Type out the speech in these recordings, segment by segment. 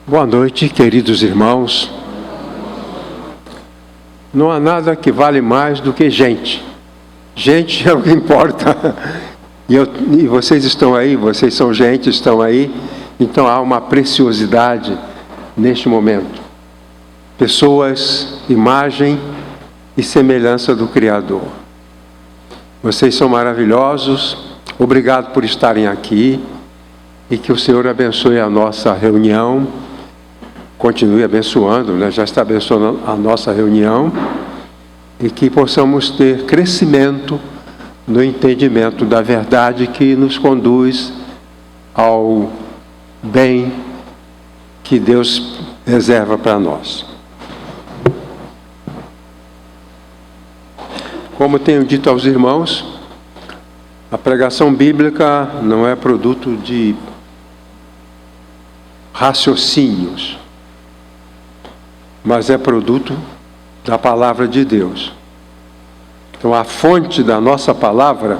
Boa noite, queridos irmãos. Não há nada que vale mais do que gente. Gente é o que importa. E vocês estão aí, vocês são gente, estão aí. Então há uma preciosidade neste momento. Pessoas, imagem e semelhança do Criador. Vocês são maravilhosos. Obrigado por estarem aqui. E que o Senhor abençoe a nossa reunião. Continue abençoando, né? Já está abençoando a nossa reunião. E que possamos ter crescimento no entendimento da verdade que nos conduz ao bem que Deus reserva para nós. Como tenho dito aos irmãos, a pregação bíblica não é produto de raciocínios, mas é produto da palavra de Deus. Então, a fonte da nossa palavra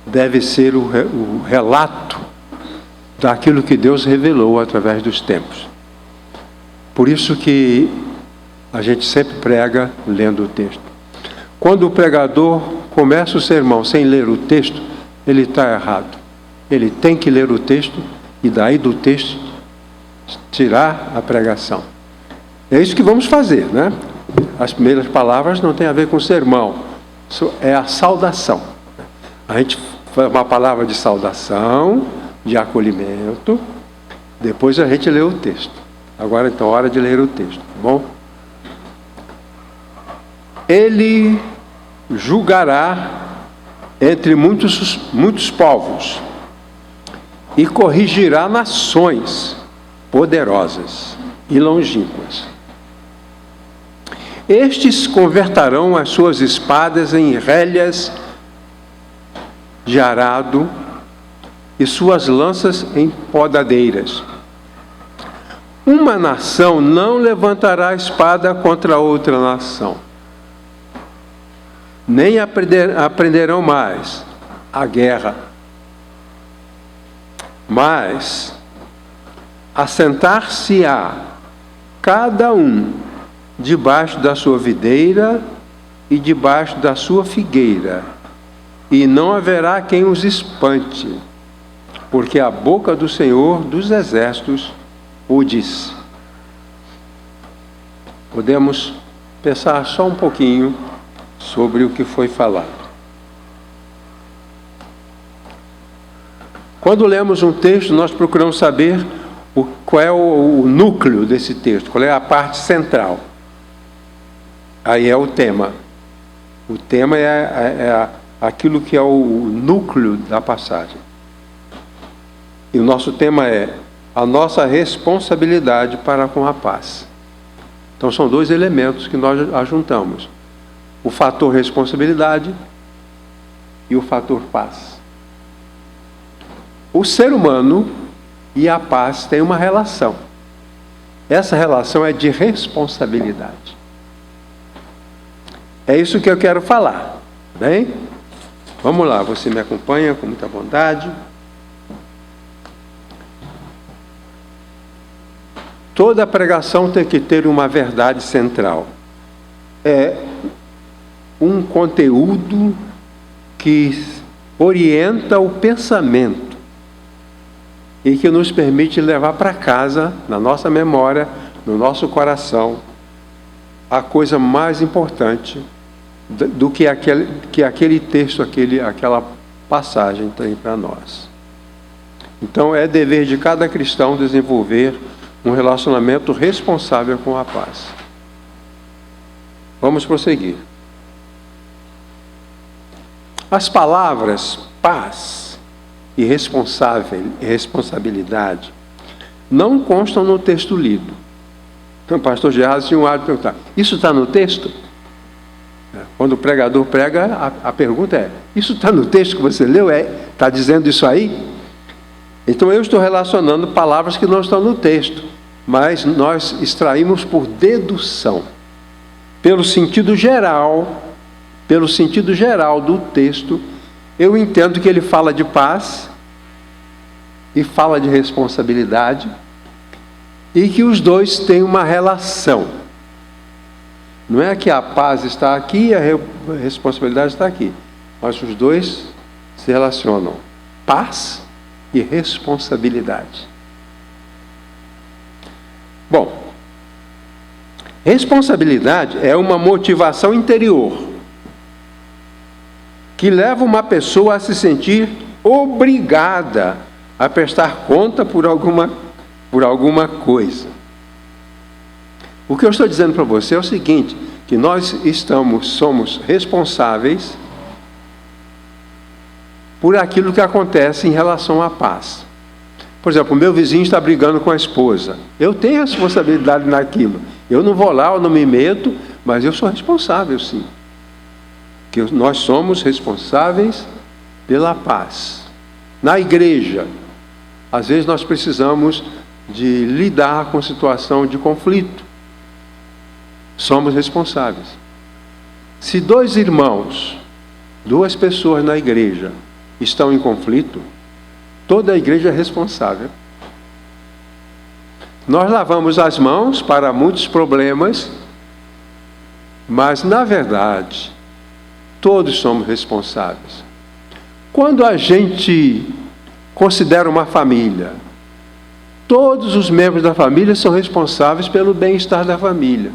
deve ser o relato daquilo que Deus revelou através dos tempos. Por isso que a gente sempre prega lendo o texto. Quando o pregador começa o sermão sem ler o texto, ele está errado. Ele tem que ler o texto e daí do texto tirar a pregação. É isso que vamos fazer, né? As primeiras palavras não têm a ver com sermão. Isso é a saudação. A gente faz uma palavra de saudação, de acolhimento. Depois a gente lê o texto. Agora então, hora de ler o texto, tá bom? Ele julgará entre muitos povos e corrigirá nações poderosas e longínquas. Estes converterão as suas espadas em relhas de arado e suas lanças em podadeiras. Uma nação não levantará espada contra outra nação, nem aprenderão mais a guerra, mas assentar-se-á cada um debaixo da sua videira e debaixo da sua figueira, e não haverá quem os espante, porque a boca do Senhor dos Exércitos o diz. Podemos pensar só um pouquinho sobre o que foi falado. Quando lemos um texto, nós procuramos saber qual é o núcleo desse texto, qual é a parte central. Aí é o tema. O tema é aquilo que é o núcleo da passagem. E o nosso tema é a nossa responsabilidade para com a paz. Então são dois elementos que nós ajuntamos: o fator responsabilidade e o fator paz. O ser humano e a paz têm uma relação. Essa relação é de responsabilidade. É isso que eu quero falar, bem? Vamos lá, você me acompanha com muita bondade. Toda pregação tem que ter uma verdade central. É um conteúdo que orienta o pensamento e que nos permite levar para casa, na nossa memória, no nosso coração, a coisa mais importante do que aquele texto, aquela passagem tem para nós. Então é dever de cada cristão desenvolver um relacionamento responsável com a paz. Vamos prosseguir. As palavras paz e responsabilidade não constam no texto lido. Então, o pastor Gerardo tinha um hábito de perguntar: isso está no texto? Quando o pregador prega, a pergunta é: isso está no texto que você leu? Está dizendo isso aí? Então eu estou relacionando palavras que não estão no texto, mas nós extraímos por dedução, pelo sentido geral do texto. Eu entendo que ele fala de paz e fala de responsabilidade e que os dois têm uma relação. Não é que a paz está aqui e a responsabilidade está aqui, mas os dois se relacionam. Paz e responsabilidade. Bom, responsabilidade é uma motivação interior que leva uma pessoa a se sentir obrigada a prestar conta por alguma coisa. O que eu estou dizendo para você é o seguinte, que nós somos responsáveis por aquilo que acontece em relação à paz. Por exemplo, o meu vizinho está brigando com a esposa. Eu tenho responsabilidade naquilo. Eu não vou lá, eu não me meto, mas eu sou responsável, sim. Que nós somos responsáveis pela paz. Na igreja, às vezes nós precisamos de lidar com situação de conflito. Somos responsáveis. Se dois irmãos, duas pessoas na igreja estão em conflito, toda a igreja é responsável. Nós lavamos as mãos para muitos problemas, mas na verdade, todos somos responsáveis. Quando a gente considera uma família, todos os membros da família são responsáveis pelo bem-estar da família.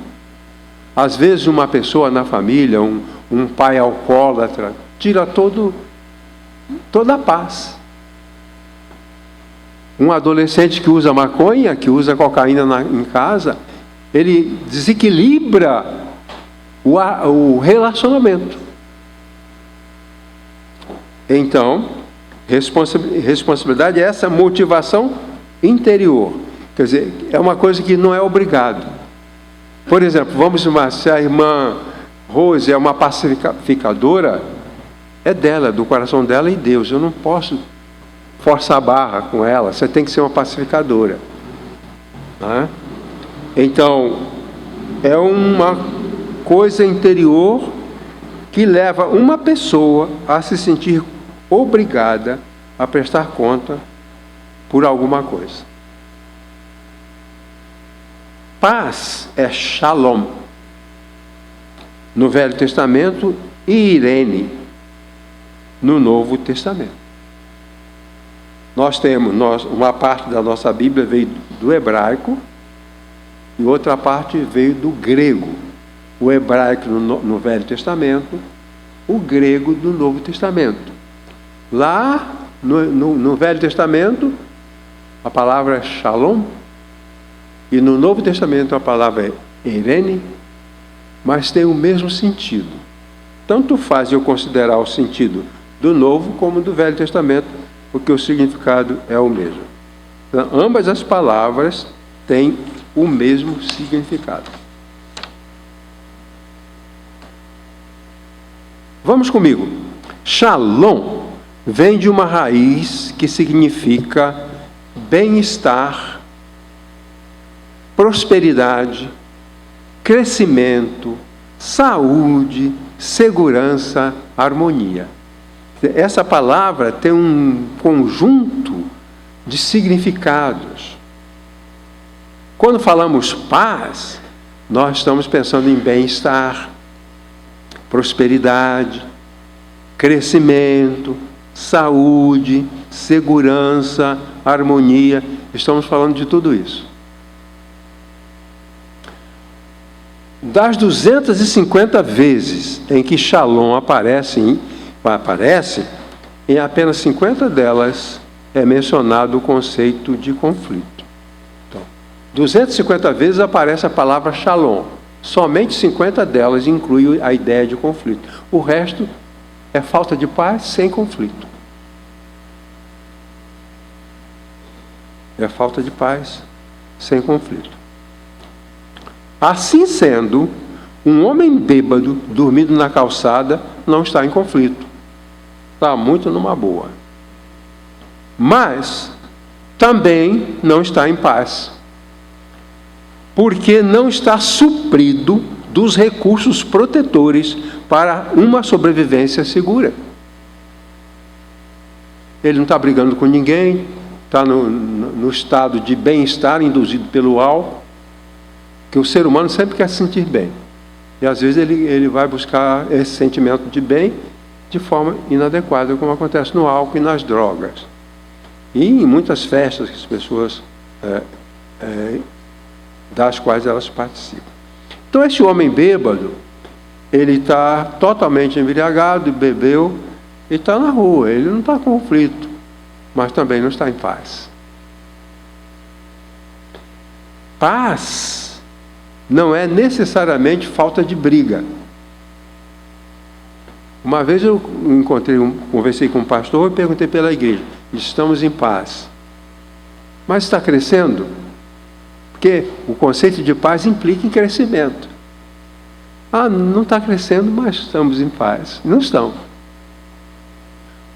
Às vezes uma pessoa na família, um pai alcoólatra, tira toda a paz. Um adolescente que usa maconha, que usa cocaína em casa, ele desequilibra o relacionamento. Então, responsabilidade é essa motivação interior. Quer dizer, é uma coisa que não é obrigado. Por exemplo, se a irmã Rose é uma pacificadora, é dela, do coração dela e Deus. Eu não posso forçar a barra com ela, você tem que ser uma pacificadora. Né? Então, é uma coisa interior que leva uma pessoa a se sentir obrigada a prestar conta por alguma coisa. Paz é Shalom no Velho Testamento e Irene no Novo Testamento. Uma parte da nossa Bíblia veio do hebraico e outra parte veio do grego. O hebraico no Velho Testamento, o grego do Novo Testamento. Lá no Velho Testamento, a palavra é Shalom, e no Novo Testamento a palavra é Irene, mas tem o mesmo sentido. Tanto faz eu considerar o sentido do Novo como do Velho Testamento, porque o significado é o mesmo. Então, ambas as palavras têm o mesmo significado. Vamos comigo. Shalom vem de uma raiz que significa bem-estar, prosperidade, crescimento, saúde, segurança, harmonia. Essa palavra tem um conjunto de significados. Quando falamos paz, nós estamos pensando em bem-estar, prosperidade, crescimento, saúde, segurança, harmonia. Estamos falando de tudo isso. Das 250 vezes em que Shalom aparece, em apenas 50 delas é mencionado o conceito de conflito. Então, 250 vezes aparece a palavra Shalom. Somente 50 delas incluem a ideia de conflito. O resto é falta de paz sem conflito. É falta de paz sem conflito. Assim sendo, um homem bêbado dormindo na calçada não está em conflito. Está muito numa boa. Mas também não está em paz. Porque não está suprido dos recursos protetores para uma sobrevivência segura. Ele não está brigando com ninguém, está no estado de bem-estar induzido pelo álcool, que o ser humano sempre quer se sentir bem. E às vezes ele vai buscar esse sentimento de bem de forma inadequada, como acontece no álcool e nas drogas. E em muitas festas que as pessoas, das quais elas participam. Então esse homem bêbado, ele está totalmente embriagado, bebeu, e está na rua, ele não está em conflito, mas também não está em paz. Paz não é necessariamente falta de briga. Uma vez eu conversei com um pastor e perguntei pela igreja, estamos em paz. Mas está crescendo? Porque o conceito de paz implica em crescimento. Não está crescendo, mas estamos em paz. Não estão.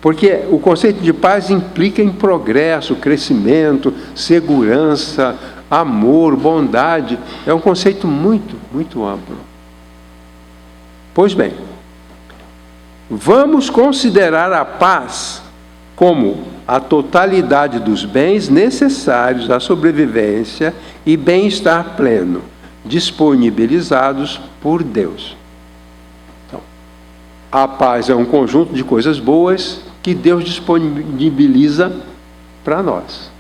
Porque o conceito de paz implica em progresso, crescimento, segurança, amor, bondade. É um conceito muito, muito amplo. Pois bem, vamos considerar a paz como a totalidade dos bens necessários à sobrevivência e bem-estar pleno, disponibilizados por Deus. Então, a paz é um conjunto de coisas boas que Deus disponibiliza para nós.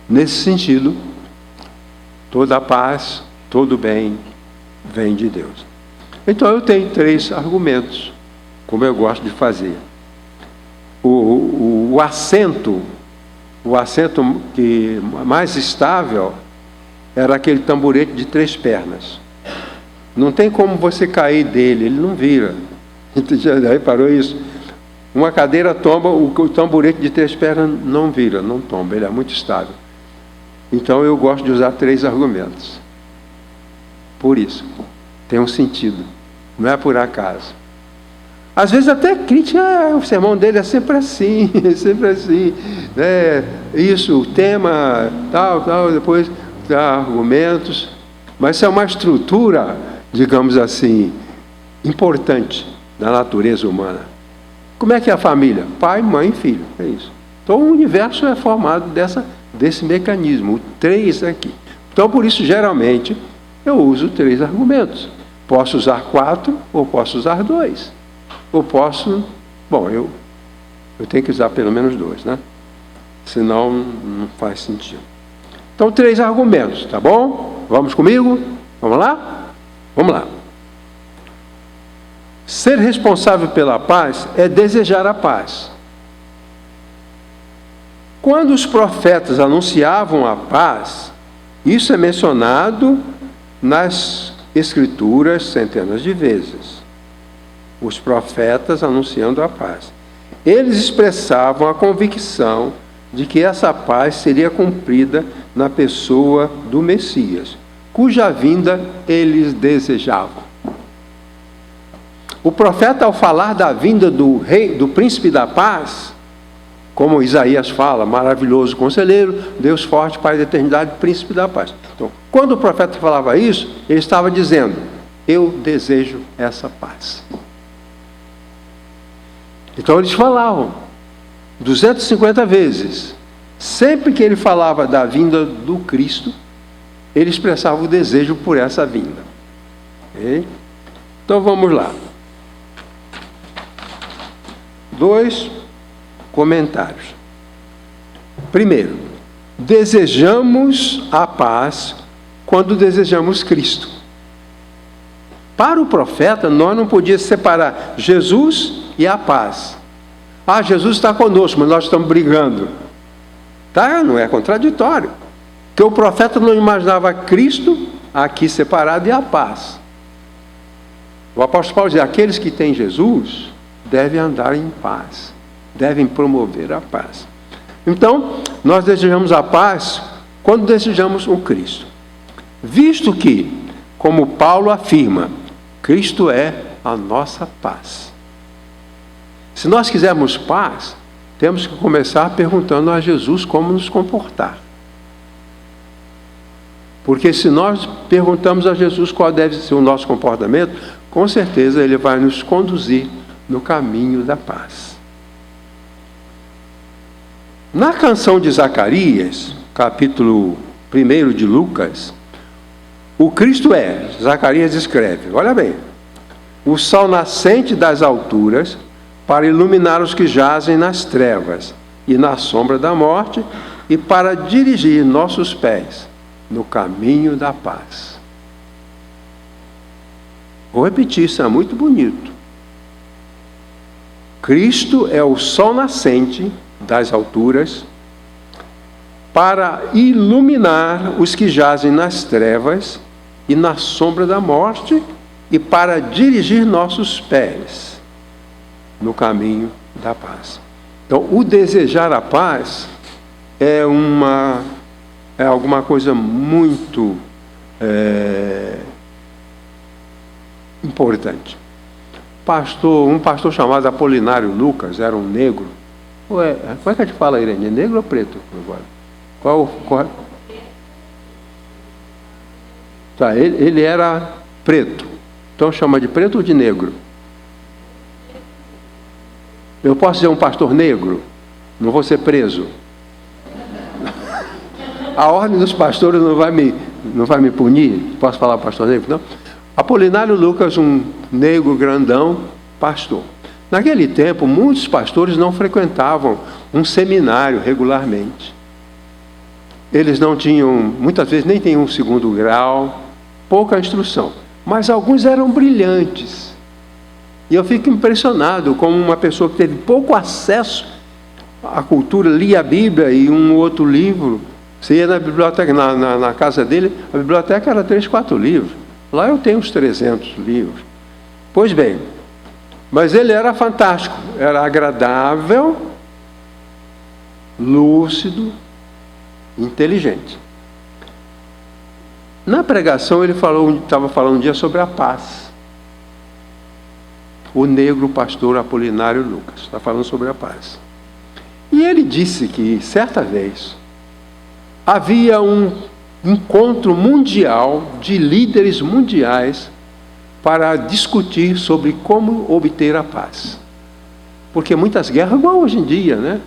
Nesse sentido, toda a paz, todo o bem vem de Deus. Então eu tenho 3 argumentos, como eu gosto de fazer. O assento que mais estável era aquele tamborete de 3 pernas. Não tem como você cair dele, ele não vira. Já reparou isso? Uma cadeira tomba, o tamborete de 3 pernas não vira, não tomba, ele é muito estável. Então eu gosto de usar 3 argumentos. Por isso, tem um sentido, não é por acaso. Às vezes até crítica, o sermão dele é sempre assim, isso, o tema, tal, depois dá argumentos. Mas isso é uma estrutura, digamos assim, importante da natureza humana. Como é que é a família? Pai, mãe e filho, é isso. Então o universo é formado desse mecanismo, o 3 aqui. Então por isso, geralmente, eu uso 3 argumentos. Posso usar 4 ou posso usar 2. Ou posso... Bom, eu tenho que usar pelo menos 2, né? Senão não faz sentido. Então 3 argumentos, tá bom? Vamos comigo? Vamos lá? Vamos lá. Ser responsável pela paz é desejar a paz. Quando os profetas anunciavam a paz, isso é mencionado nas Escrituras centenas de vezes. Os profetas anunciando a paz. Eles expressavam a convicção de que essa paz seria cumprida na pessoa do Messias, cuja vinda eles desejavam. O profeta, ao falar da vinda do rei, do príncipe da paz, como Isaías fala, maravilhoso conselheiro, Deus forte, Pai da eternidade, príncipe da paz. Então, quando o profeta falava isso, ele estava dizendo, eu desejo essa paz. Então eles falavam 250 vezes. Sempre que ele falava da vinda do Cristo, ele expressava o desejo por essa vinda. Okay? Então vamos lá. 2 comentários. Primeiro, desejamos a paz quando desejamos Cristo. Para o profeta, nós não podíamos separar Jesus e a paz. Jesus está conosco, mas nós estamos brigando. Tá? Não é contraditório. Porque o profeta não imaginava Cristo aqui separado e a paz. O apóstolo Paulo diz, aqueles que têm Jesus devem andar em paz, devem promover a paz. Então, nós desejamos a paz quando desejamos o Cristo. Visto que, como Paulo afirma, Cristo é a nossa paz. Se nós quisermos paz, temos que começar perguntando a Jesus como nos comportar. Porque se nós perguntamos a Jesus qual deve ser o nosso comportamento, com certeza Ele vai nos conduzir no caminho da paz. Na canção de Zacarias, capítulo 1 de Lucas, o Cristo Zacarias escreve, olha bem, o sol nascente das alturas para iluminar os que jazem nas trevas e na sombra da morte e para dirigir nossos pés no caminho da paz. Vou repetir, isso é muito bonito. Cristo é o sol nascente das alturas para iluminar os que jazem nas trevas e na sombra da morte e para dirigir nossos pés no caminho da paz. Então, o desejar a paz é alguma coisa muito importante. Um pastor chamado Apolinário Lucas, era um negro. Como é que a gente fala, Irene? É negro ou preto agora? Qual? Tá, ele era preto. Então chama de preto ou de negro? Eu posso ser um pastor negro? Não vou ser preso? A ordem dos pastores não vai me punir? Posso falar pastor negro? Não? Apolinário Lucas, um negro grandão, pastor. Naquele tempo, muitos pastores não frequentavam um seminário regularmente. Eles não tinham, muitas vezes nem tinham um segundo grau, pouca instrução. Mas alguns eram brilhantes. E eu fico impressionado como uma pessoa que teve pouco acesso à cultura, lia a Bíblia e um outro livro. Você ia na biblioteca, na casa dele, a biblioteca era 3, 4 livros. Lá eu tenho uns 300 livros. Pois bem, mas ele era fantástico, era agradável, lúcido, inteligente. Na pregação ele estava falando um dia sobre a paz. O negro pastor Apolinário Lucas está falando sobre a paz. E ele disse que, certa vez, havia um encontro mundial de líderes mundiais para discutir sobre como obter a paz. Porque muitas guerras, igual hoje em dia, né?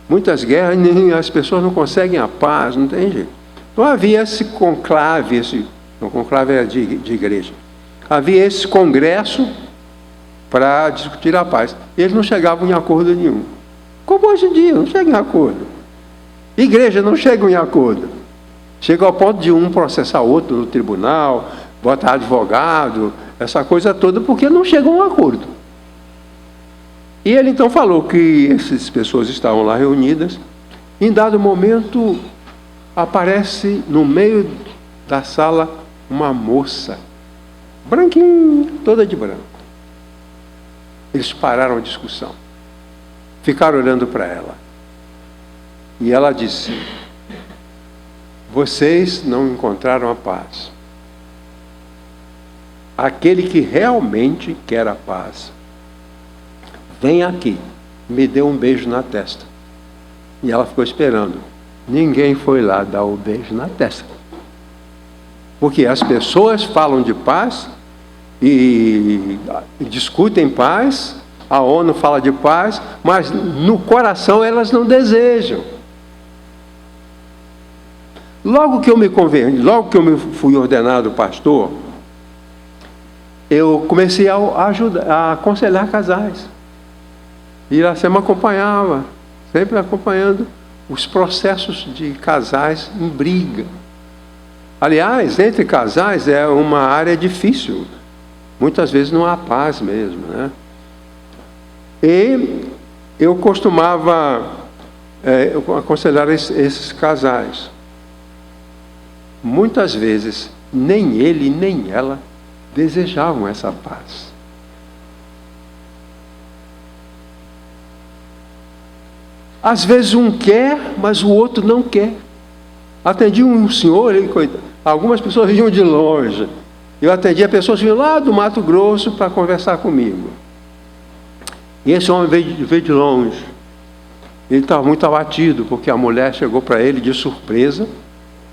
Muitas guerras, as pessoas não conseguem a paz, não tem jeito. Então havia esse conclave, o conclave era de igreja. Havia esse congresso para discutir a paz. Eles não chegavam em acordo nenhum. Como hoje em dia, não chegam em acordo. Igreja não chegam em acordo. Chega ao ponto de um processar outro no tribunal, botar advogado, essa coisa toda, porque não chegam a um acordo. E ele então falou que essas pessoas estavam lá reunidas. Em dado momento, aparece no meio da sala uma moça, branquinha, toda de branco. Eles pararam a discussão. Ficaram olhando para ela. E ela disse: vocês não encontraram a paz. Aquele que realmente quer a paz, vem aqui, me dê um beijo na testa. E ela ficou esperando. Ninguém foi lá dar o beijo na testa. Porque as pessoas falam de paz e discutem paz, a ONU fala de paz, mas no coração elas não desejam. Logo que eu me converti, logo que eu fui ordenado pastor, eu comecei a aconselhar casais. E ela sempre me acompanhava, sempre acompanhando os processos de casais em briga. Aliás, entre casais é uma área difícil. Muitas vezes não há paz mesmo, né? E eu costumava aconselhar esses casais. Muitas vezes, nem ele nem ela desejavam essa paz. Às vezes um quer, mas o outro não quer. Atendi um senhor, algumas pessoas vinham de longe. Eu atendia pessoas que vinham lá do Mato Grosso para conversar comigo. E esse homem veio de longe. Ele estava muito abatido, porque a mulher chegou para ele de surpresa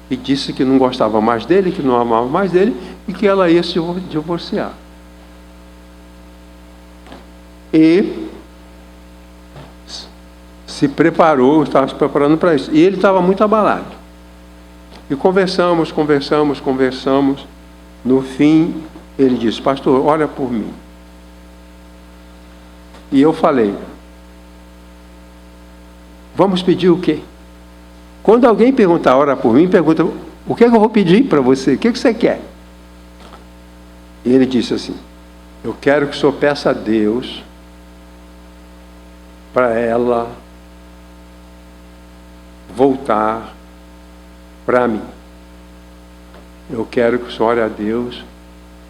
e disse que não gostava mais dele, que não amava mais dele e que ela ia se divorciar. E se preparou, estava se preparando para isso. E ele estava muito abalado. E conversamos. No fim, ele disse: pastor, ora por mim. E eu falei: vamos pedir o quê? Quando alguém perguntar, ora por mim, pergunta: o que é que eu vou pedir para você? O que é que você quer? E ele disse assim: eu quero que o senhor peça a Deus para ela voltar para mim. Eu quero que o senhor ore a Deus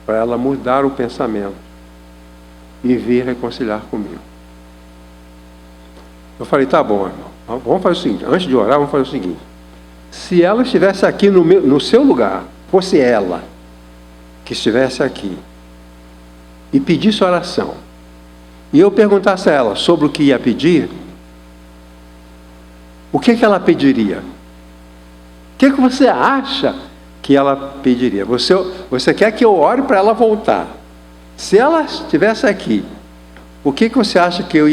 para ela mudar o pensamento e vir reconciliar comigo. Eu falei: tá bom, irmão. Vamos fazer o seguinte, antes de orar, vamos fazer o seguinte. Se ela estivesse aqui no seu lugar, fosse ela que estivesse aqui, e pedisse oração, e eu perguntasse a ela sobre o que ia pedir, o que ela pediria? O que você acha que ela pediria? Você quer que eu ore para ela voltar? Se ela estivesse aqui, o que você acha que eu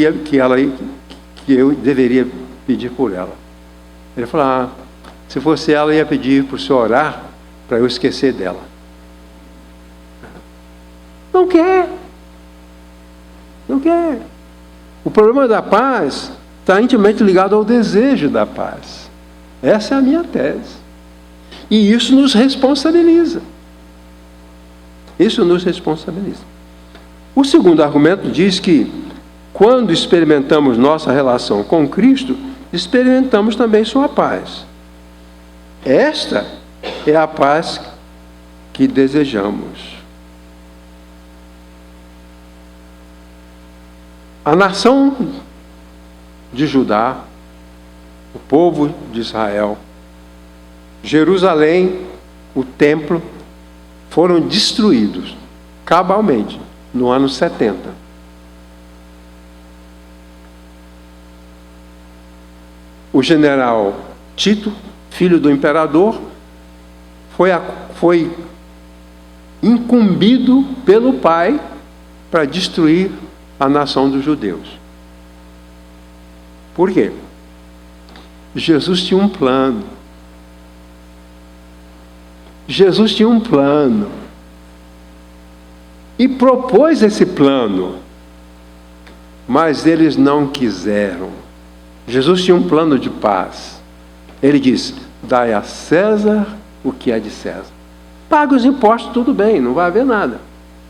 deveria pedir por ela? Ele falou: se fosse ela, eu ia pedir para o senhor orar para eu esquecer dela. Não quer. O problema da paz está intimamente ligado ao desejo da paz. Essa é a minha tese. E isso nos responsabiliza. O segundo argumento diz que, quando experimentamos nossa relação com Cristo, experimentamos também sua paz. Esta é a paz que desejamos. A nação de Judá, o povo de Israel, Jerusalém, o templo, foram destruídos cabalmente no ano 70. O general Tito, filho do imperador, foi incumbido pelo pai para destruir a nação dos judeus. Por quê? Jesus tinha um plano. E propôs esse plano, mas eles não quiseram. Jesus tinha um plano de paz. Ele disse: dai a César o que é de César. Paga os impostos, tudo bem, não vai haver nada.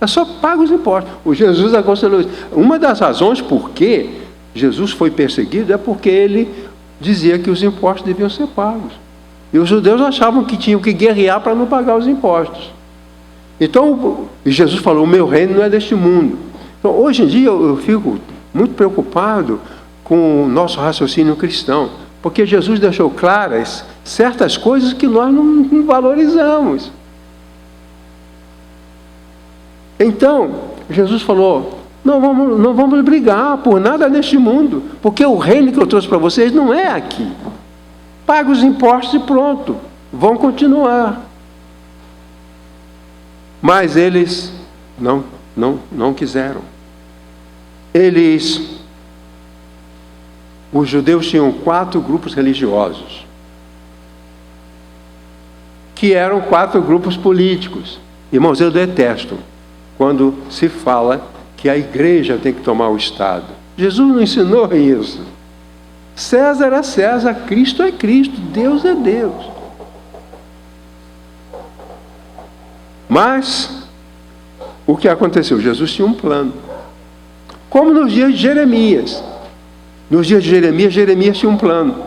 É só paga os impostos. O Jesus aconselhou isso. Uma das razões por que Jesus foi perseguido é porque ele dizia que os impostos deviam ser pagos. E os judeus achavam que tinham que guerrear para não pagar os impostos. Então, Jesus falou: o meu reino não é deste mundo. Então, hoje em dia, eu fico muito preocupado com o nosso raciocínio cristão, porque Jesus deixou claras certas coisas que nós não valorizamos. Então, Jesus falou: não vamos brigar por nada neste mundo, porque o reino que eu trouxe para vocês não é aqui. Paga os impostos e pronto, vão continuar. Mas eles não quiseram. Os judeus tinham 4 grupos religiosos, que eram 4 grupos políticos. Irmãos, eu detesto quando se fala que a igreja tem que tomar o Estado. Jesus não ensinou isso. César é César, Cristo é Cristo, Deus é Deus. Mas, o que aconteceu? Jesus tinha um plano. Como nos dias de Jeremias. Nos dias de Jeremias tinha um plano.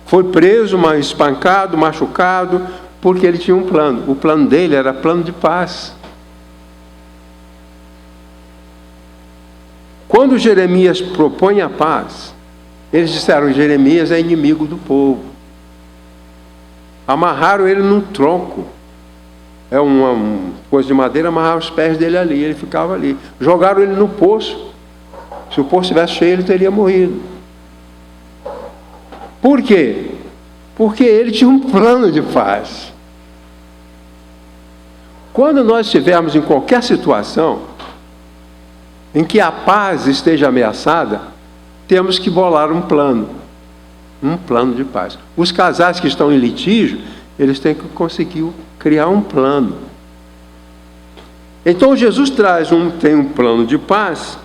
Foi preso, mas espancado, machucado, porque ele tinha um plano. O plano dele era plano de paz. Quando Jeremias propõe a paz, eles disseram: Jeremias é inimigo do povo. Amarraram ele num tronco. É uma coisa de madeira, amarraram os pés dele ali, ele ficava ali. Jogaram ele no poço. Se o poço estivesse cheio, ele teria morrido. Por quê? Porque ele tinha um plano de paz. Quando nós estivermos em qualquer situação em que a paz esteja ameaçada, temos que bolar um plano. um plano de paz. Os casais que estão em litígio, eles têm que conseguir criar um plano. Então Jesus tem um plano de paz,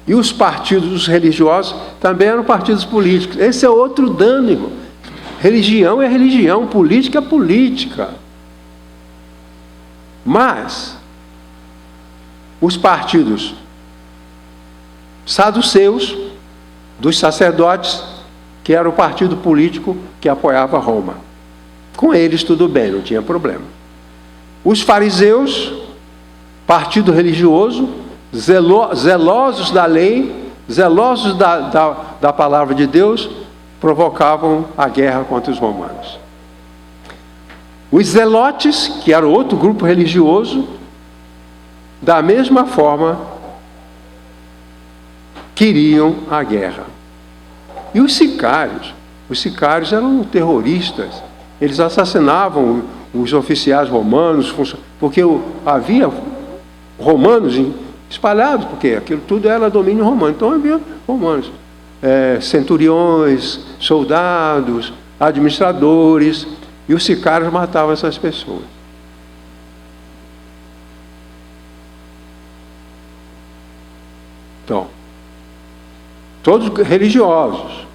e os partidos religiosos também eram partidos políticos. Esse é outro dano, irmão. Religião é religião, política é política. Mas os partidos saduceus, dos sacerdotes, que era o partido político que apoiava Roma. Com eles tudo bem, não tinha problema. Os fariseus, partido religioso, zelosos da lei, zelosos da palavra de Deus, provocavam a guerra contra os romanos. Os zelotes, que era outro grupo religioso, da mesma forma, queriam a guerra. E os sicários eram terroristas. Eles assassinavam os oficiais romanos, porque havia romanos espalhados, porque aquilo tudo era domínio romano. Então havia romanos, centuriões, soldados, administradores, e os sicários matavam essas pessoas. Então, todos religiosos.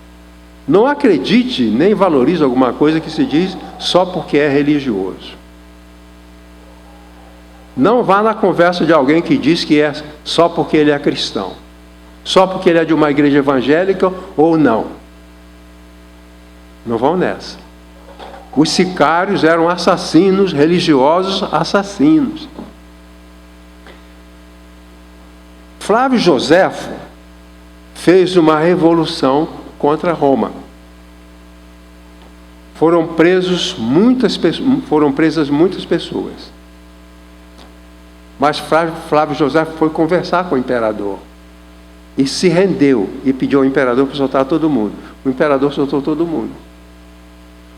Não acredite nem valorize alguma coisa que se diz só porque é religioso. Não vá na conversa de alguém que diz que é só porque ele é cristão, só porque ele é de uma igreja evangélica ou não. Não vão nessa. Os sicários eram assassinos, religiosos assassinos. Flávio Joséfo fez uma revolução contra Roma. Foram presas muitas pessoas. Mas Flávio Joséfo foi conversar com o imperador e se rendeu e pediu ao imperador para soltar todo mundo. O imperador soltou todo mundo.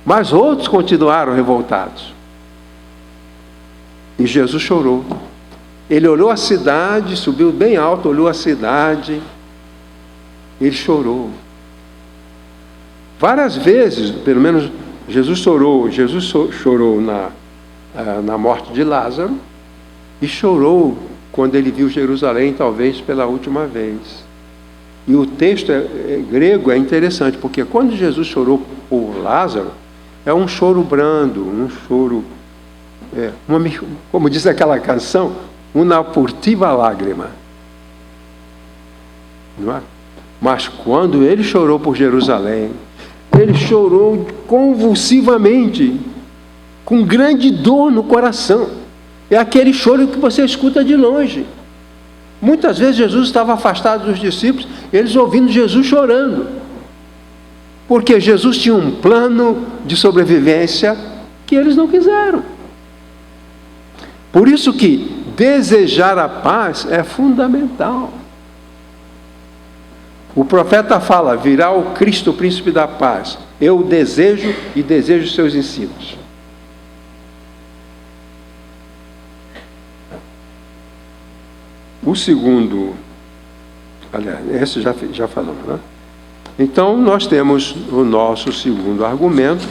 Mas outros continuaram revoltados. E Jesus chorou. Ele olhou a cidade, subiu bem alto, olhou a cidade. Ele chorou. Várias vezes, pelo menos, Jesus chorou na morte de Lázaro e chorou quando ele viu Jerusalém, talvez pela última vez. E o texto grego é interessante, porque quando Jesus chorou por Lázaro, é um choro brando, um choro, como diz aquela canção, uma furtiva lágrima. Não é? Mas quando ele chorou por Jerusalém, ele chorou convulsivamente, com grande dor no coração. É aquele choro que você escuta de longe. Muitas vezes Jesus estava afastado dos discípulos, eles ouvindo Jesus chorando. Porque Jesus tinha um plano de sobrevivência que eles não quiseram. Por isso que desejar a paz é fundamental. O profeta fala: virá o Cristo, o príncipe da paz. Eu desejo e desejo seus ensinos. O segundo, aliás, esse já falamos, né? Então, nós temos o nosso segundo argumento,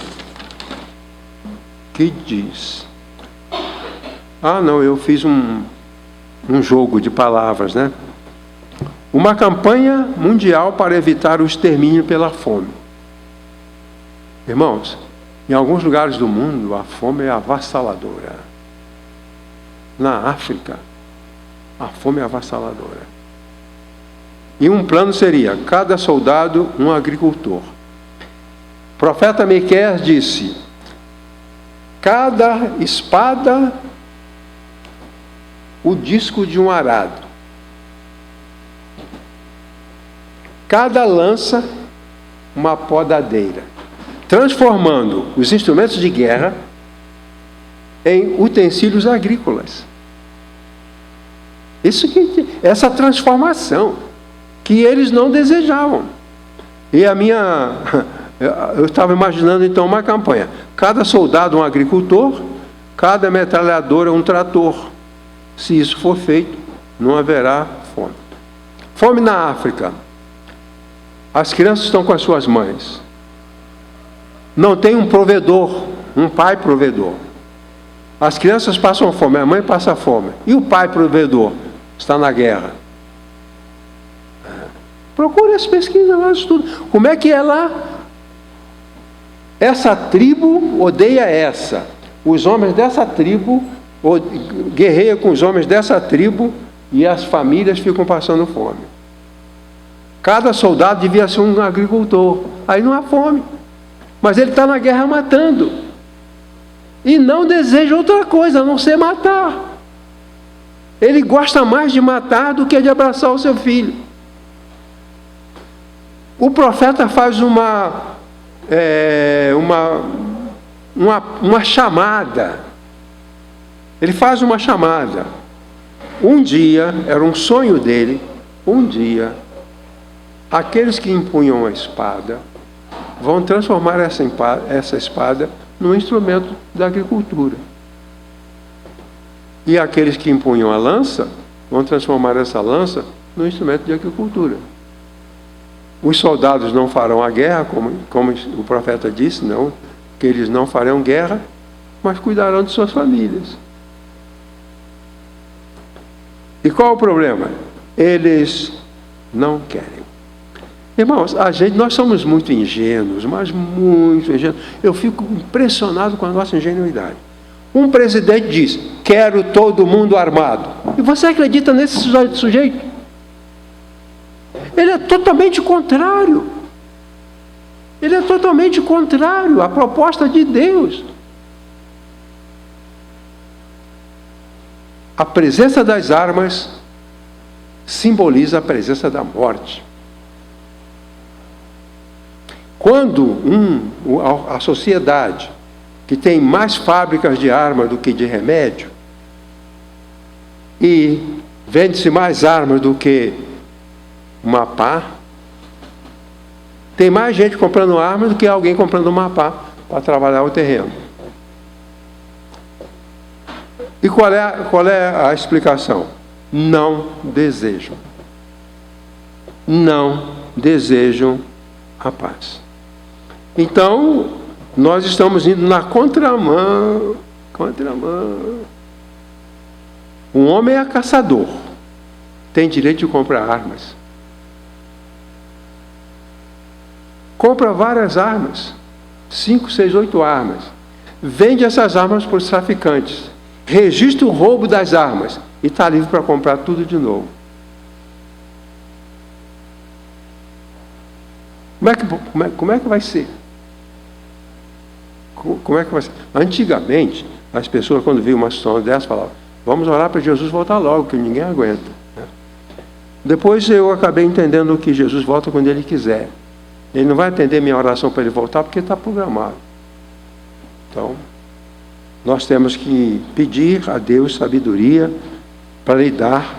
que diz... eu fiz um jogo de palavras, né? Uma campanha mundial para evitar o extermínio pela fome. Irmãos, em alguns lugares do mundo, a fome é avassaladora. Na África, a fome é avassaladora. E um plano seria: cada soldado, um agricultor. O profeta Miqueias disse: cada espada, o disco de um arado. Cada lança, uma podadeira. Transformando os instrumentos de guerra em utensílios agrícolas. Essa transformação que eles não desejavam. E eu estava imaginando então uma campanha: cada soldado um agricultor, cada metralhadora um trator. Se isso for feito, não haverá fome. Fome na África. As crianças estão com as suas mães. não tem um provedor, um pai provedor. As crianças passam fome, a mãe passa fome. E o pai provedor está na guerra. Procure as pesquisas lá, estudo. Como é que é lá? Essa tribo odeia essa. Os homens dessa tribo guerreiam com os homens dessa tribo e as famílias ficam passando fome. Cada soldado devia ser um agricultor. Aí não há fome. Mas ele está na guerra matando. E não deseja outra coisa, a não ser matar. Ele gosta mais de matar do que de abraçar o seu filho. O profeta faz uma chamada. Ele faz uma chamada. Um dia, era um sonho dele, um dia, aqueles que empunham a espada vão transformar essa espada num instrumento da agricultura. E aqueles que empunham a lança vão transformar essa lança num instrumento de agricultura. Os soldados não farão a guerra, como o profeta disse, não, que eles não farão guerra, mas cuidarão de suas famílias. E qual é o problema? Eles não querem. Irmãos, nós somos muito ingênuos, mas muito ingênuos. Eu fico impressionado com a nossa ingenuidade. Um presidente diz, quero todo mundo armado. E você acredita nesse sujeito? Ele é totalmente contrário. Ele é totalmente contrário à proposta de Deus. A presença das armas simboliza a presença da morte. Quando a sociedade, que tem mais fábricas de armas do que de remédio, e vende-se mais armas do que uma pá, tem mais gente comprando armas do que alguém comprando uma pá para trabalhar o terreno. E qual é a explicação? Não desejam. Não desejam a paz. Então, nós estamos indo na contramão. Um homem é caçador. Tem direito de comprar armas. Compra várias armas. 5, 6, 8 armas. Vende essas armas para os traficantes. Registra o roubo das armas. E está livre para comprar tudo de novo. Como é que vai ser? Como é que vai ser? Antigamente, as pessoas, quando viam uma situação dessa, falavam, vamos orar para Jesus voltar logo, que ninguém aguenta. Depois eu acabei entendendo que Jesus volta quando Ele quiser. Ele não vai atender minha oração para Ele voltar, porque está programado. Então, nós temos que pedir a Deus sabedoria para lidar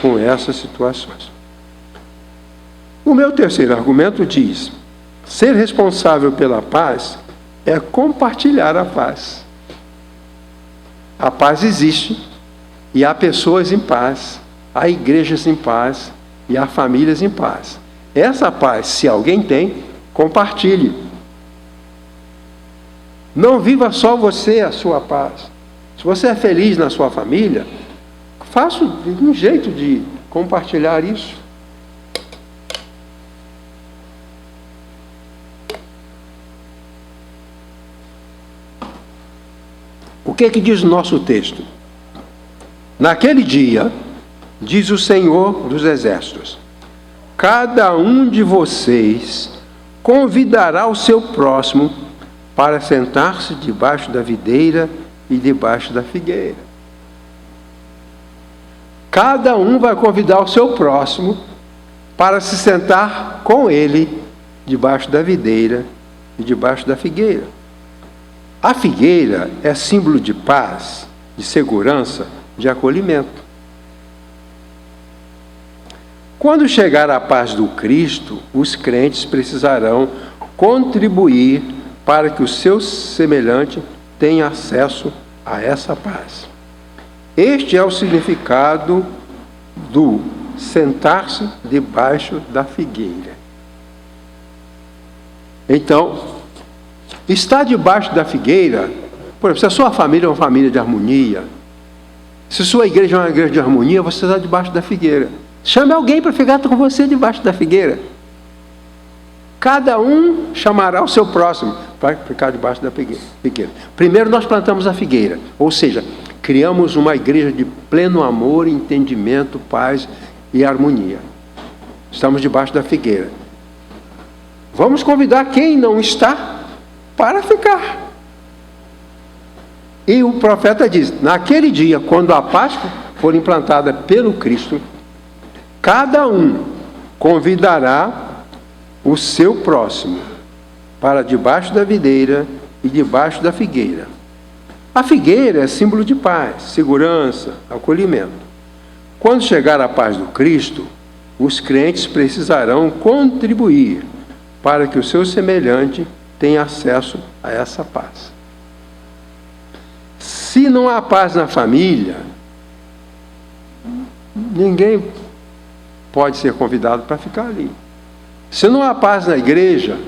com essas situações. O meu terceiro argumento diz, ser responsável pela paz é compartilhar a paz. A paz existe e há pessoas em paz, há igrejas em paz e há famílias em paz. Essa paz, se alguém tem, compartilhe. Não viva só você a sua paz. Se você é feliz na sua família, faça um jeito de compartilhar isso. O que diz o nosso texto? Naquele dia, diz o Senhor dos Exércitos, cada um de vocês convidará o seu próximo para sentar-se debaixo da videira e debaixo da figueira. Cada um vai convidar o seu próximo para se sentar com ele debaixo da videira e debaixo da figueira. A figueira é símbolo de paz, de segurança, de acolhimento. Quando chegar a paz do Cristo, os crentes precisarão contribuir para que o seu semelhante tenha acesso a essa paz. Este é o significado do sentar-se debaixo da figueira. Então, Estar debaixo da figueira, por exemplo, se a sua família é uma família de harmonia, se a sua igreja é uma igreja de harmonia, você está debaixo da figueira. Chame alguém para ficar com você debaixo da figueira. Cada um chamará o seu próximo para ficar debaixo da figueira. Primeiro nós plantamos a figueira, ou seja, criamos uma igreja de pleno amor, entendimento, paz e harmonia. Estamos debaixo da figueira. Vamos convidar quem não está para ficar. E o profeta diz, naquele dia, quando a Páscoa for implantada pelo Cristo, cada um convidará o seu próximo para debaixo da videira e debaixo da figueira. A figueira é símbolo de paz, segurança, acolhimento. Quando chegar a paz do Cristo, os crentes precisarão contribuir para que o seu semelhante tenha acesso a essa paz. Se não há paz na família, ninguém pode ser convidado para ficar ali. Se não há paz na igreja,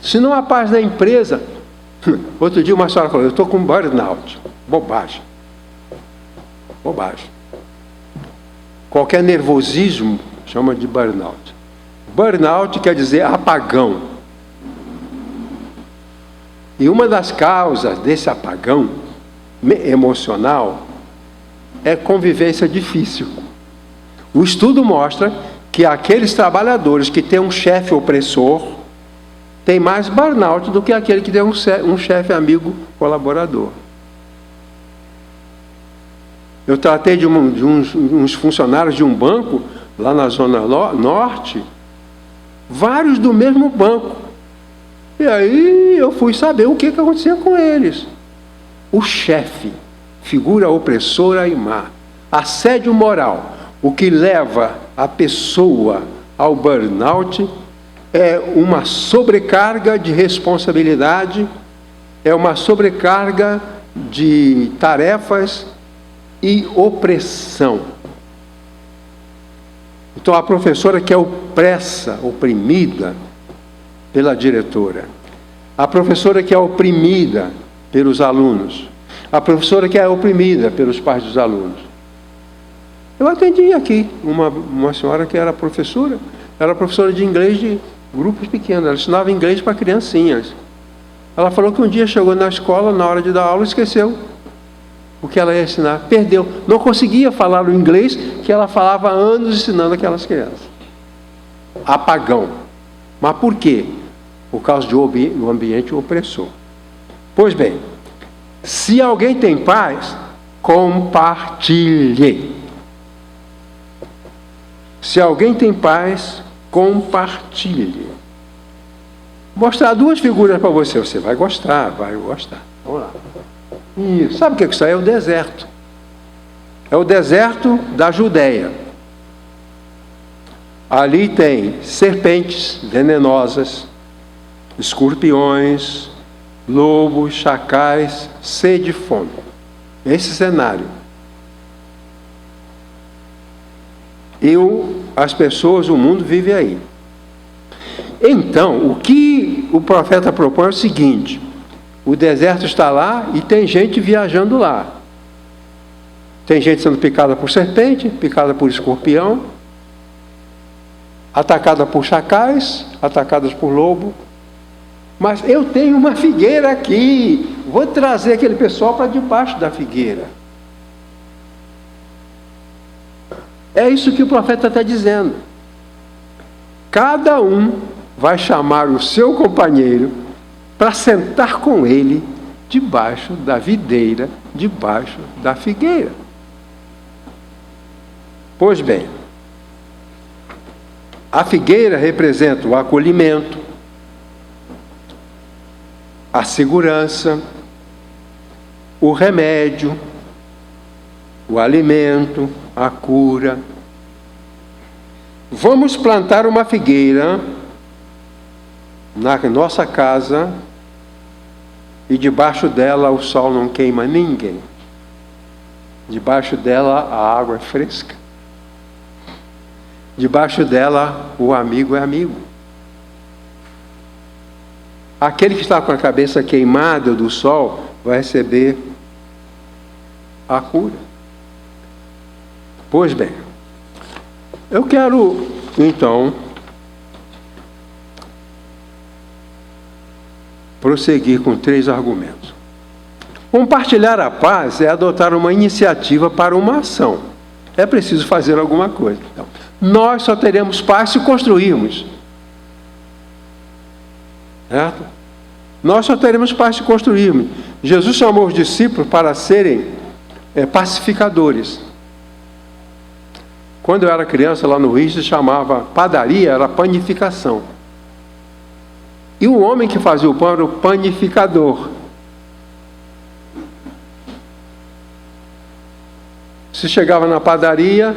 se não há paz na empresa, outro dia uma senhora falou, eu estou com burnout. Bobagem. Bobagem. Qualquer nervosismo chama de burnout. Burnout quer dizer apagão. E uma das causas desse apagão emocional é convivência difícil. O estudo mostra que aqueles trabalhadores que têm um chefe opressor têm mais burnout do que aquele que tem um chefe amigo colaborador. Eu tratei de uns funcionários de um banco lá na Zona Norte, vários do mesmo banco. E aí eu fui saber o que acontecia com eles. O chefe, figura opressora e má, assédio moral, o que leva a pessoa ao burnout é uma sobrecarga de responsabilidade, é uma sobrecarga de tarefas e opressão. Então a professora que é opressa, oprimida pela diretora, a professora que é oprimida pelos alunos, a professora que é oprimida pelos pais dos alunos. Eu atendi aqui uma senhora que era professora de inglês de grupos pequenos, ela ensinava inglês para criancinhas. Ela falou que um dia chegou na escola, na hora de dar aula, esqueceu o que ela ia ensinar, perdeu, não conseguia falar o inglês que ela falava há anos ensinando aquelas crianças. Apagão. Mas por quê? Por causa do ambiente opressor. Pois bem, se alguém tem paz, compartilhe. Se alguém tem paz, compartilhe. Vou mostrar duas figuras para você. Você vai gostar, vai gostar. Vamos lá. Isso. Sabe o que é isso aí? É o deserto. É o deserto da Judéia. Ali tem serpentes venenosas, escorpiões, lobos, chacais, sede e fome. Esse cenário. As pessoas, o mundo vive aí. Então, o que o profeta propõe é o seguinte: o deserto está lá e tem gente viajando lá. Tem gente sendo picada por serpente, picada por escorpião, atacada por chacais, atacadas por lobo. Mas eu tenho uma figueira aqui, vou trazer aquele pessoal para debaixo da figueira. É isso que o profeta está dizendo. Cada um vai chamar o seu companheiro para sentar com ele debaixo da videira, debaixo da figueira. Pois bem, a figueira representa o acolhimento, a segurança, o remédio, o alimento, a cura. Vamos plantar uma figueira na nossa casa e debaixo dela o sol não queima ninguém. Debaixo dela a água é fresca. Debaixo dela o amigo é amigo. aquele que está com a cabeça queimada do sol vai receber a cura. Pois bem, eu quero, então, prosseguir com 3 argumentos. Compartilhar a paz é adotar uma iniciativa para uma ação. É preciso fazer alguma coisa. Então, nós só teremos paz se construirmos. Certo? Nós só teremos paz se construirmos. Jesus chamou os discípulos para serem pacificadores. Quando eu era criança, lá no Rio, se chamava padaria, era panificação. E o homem que fazia o pão era o panificador. Se chegava na padaria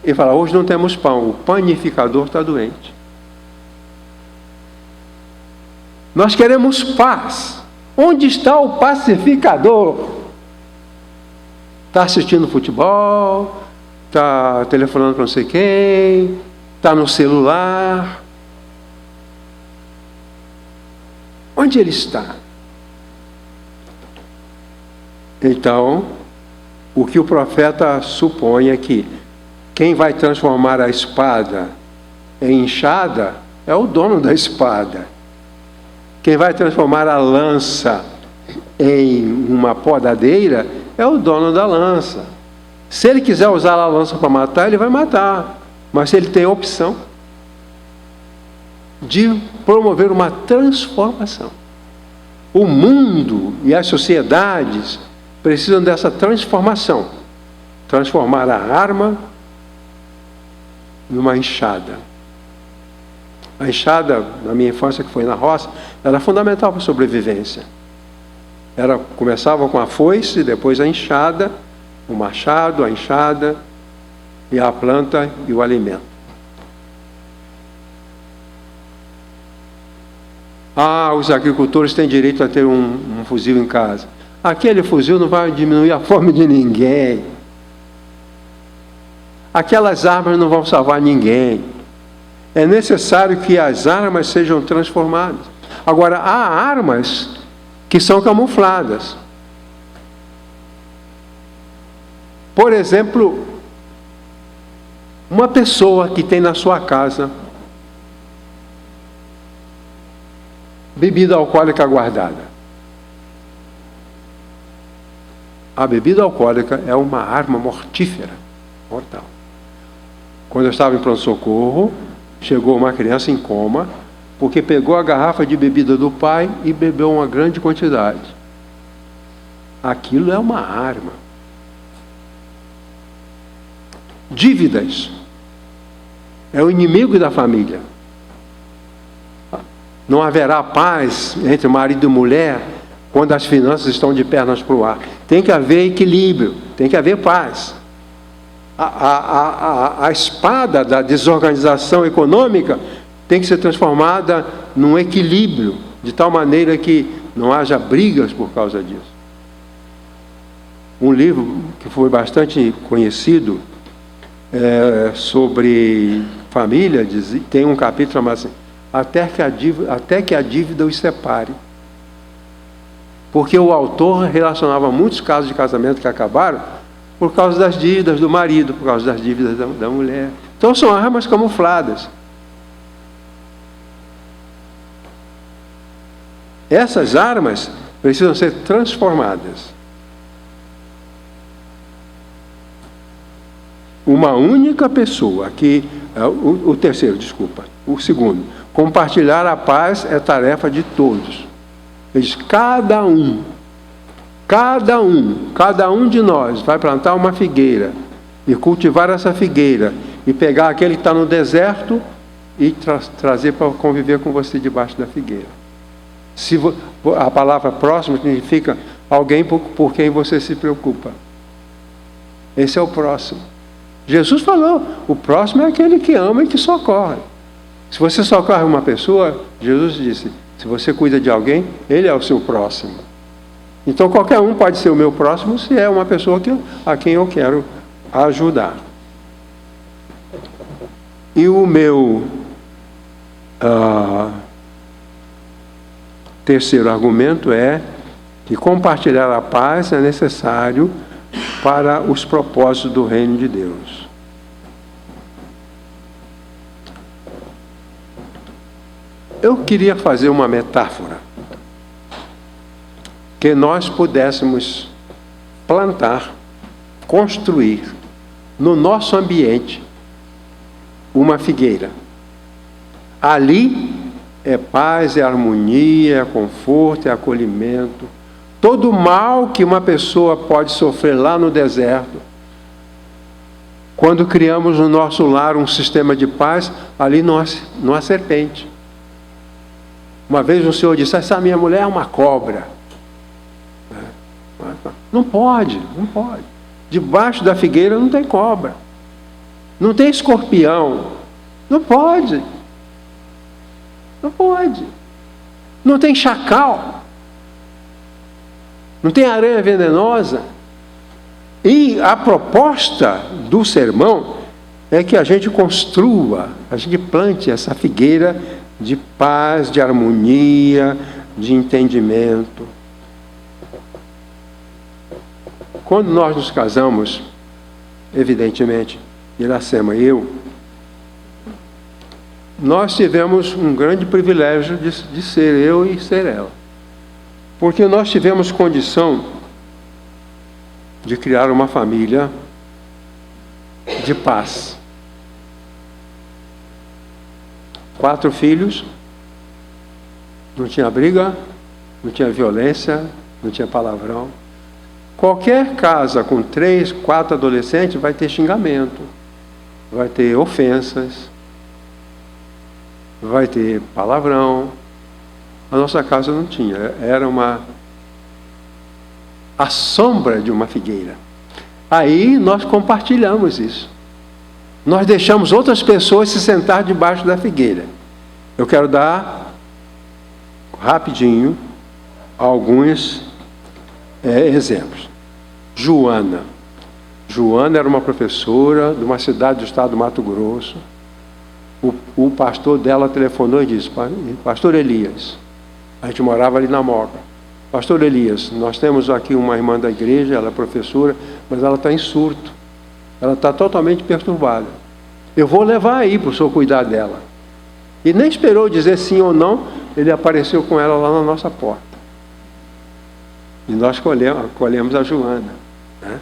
e falava, hoje não temos pão, o panificador está doente. Nós queremos paz. Onde está o pacificador? Está assistindo futebol, está telefonando para não sei quem, está no celular. Onde ele está? Então, o que o profeta supõe é que quem vai transformar a espada em enxada é o dono da espada. Quem vai transformar a lança em uma podadeira é o dono da lança. Se ele quiser usar a lança para matar, ele vai matar. Mas ele tem a opção de promover uma transformação. O mundo e as sociedades precisam dessa transformação. Transformar a arma numa enxada. A enxada, na minha infância, que foi na roça, era fundamental para a sobrevivência. Começava com a foice, depois a enxada, o machado, a enxada, e a planta e o alimento. Os agricultores têm direito a ter um fuzil em casa. Aquele fuzil não vai diminuir a fome de ninguém. Aquelas armas não vão salvar ninguém. É necessário que as armas sejam transformadas. Agora, há armas que são camufladas. Por exemplo, uma pessoa que tem na sua casa bebida alcoólica guardada. A bebida alcoólica é uma arma mortífera, mortal. Quando eu estava em pronto-socorro, chegou uma criança em coma, porque pegou a garrafa de bebida do pai e bebeu uma grande quantidade. Aquilo é uma arma. Dívidas. É o inimigo da família. Não haverá paz entre marido e mulher quando as finanças estão de pernas para o ar. Tem que haver equilíbrio, tem que haver paz. A espada da desorganização econômica tem que ser transformada num equilíbrio, de tal maneira que não haja brigas por causa disso. Um livro que foi bastante conhecido sobre família, tem um capítulo chamado assim, até que a dívida os separe. Porque o autor relacionava muitos casos de casamento que acabaram por causa das dívidas do marido, por causa das dívidas da mulher. Então são armas camufladas. Essas armas precisam ser transformadas. Uma única pessoa o segundo, compartilhar a paz é tarefa de todos. Ele diz, cada um de nós vai plantar uma figueira e cultivar essa figueira e pegar aquele que está no deserto e trazer para conviver com você debaixo da figueira. A palavra próximo significa alguém por quem você se preocupa. Esse é o próximo. Jesus falou, o próximo é aquele que ama e que socorre. Se você socorre uma pessoa, Jesus disse, se você cuida de alguém, ele é o seu próximo. Então qualquer um pode ser o meu próximo se é uma pessoa a quem eu quero ajudar. E terceiro argumento é que compartilhar a paz é necessário para os propósitos do reino de Deus. Eu queria fazer uma metáfora que nós pudéssemos plantar, construir no nosso ambiente uma figueira. Ali é paz, é harmonia, é conforto, é acolhimento. Todo mal que uma pessoa pode sofrer lá no deserto, quando criamos no nosso lar um sistema de paz, ali não há serpente. Uma vez um senhor disse: essa minha mulher é uma cobra. Não pode. Debaixo da figueira não tem cobra. Não tem escorpião. Não pode. Não tem chacal. Não tem aranha venenosa. E a proposta do sermão é que a gente construa, a gente plante essa figueira de paz, de harmonia, de entendimento. Quando nós nos casamos, evidentemente, Iracema e eu, nós tivemos um grande privilégio de ser eu e ser ela. Porque nós tivemos condição de criar uma família de paz. 4 filhos, não tinha briga, não tinha violência, não tinha palavrão. Qualquer casa com 3, 4 adolescentes vai ter xingamento, vai ter ofensas, vai ter palavrão. A nossa casa não tinha, era a sombra de uma figueira. Aí nós compartilhamos isso. Nós deixamos outras pessoas se sentar debaixo da figueira. Eu quero dar, rapidinho, alguns exemplos. Joana era uma professora de uma cidade do estado do Mato Grosso. O pastor dela telefonou e disse: Pastor Elias, a gente morava ali na Moca. Pastor Elias, nós temos aqui uma irmã da igreja, ela é professora, mas ela está em surto. Ela está totalmente perturbada. Eu vou levar aí para o senhor cuidar dela. E nem esperou dizer sim ou não, ele apareceu com ela lá na nossa porta. E nós acolhemos a Joana. Né?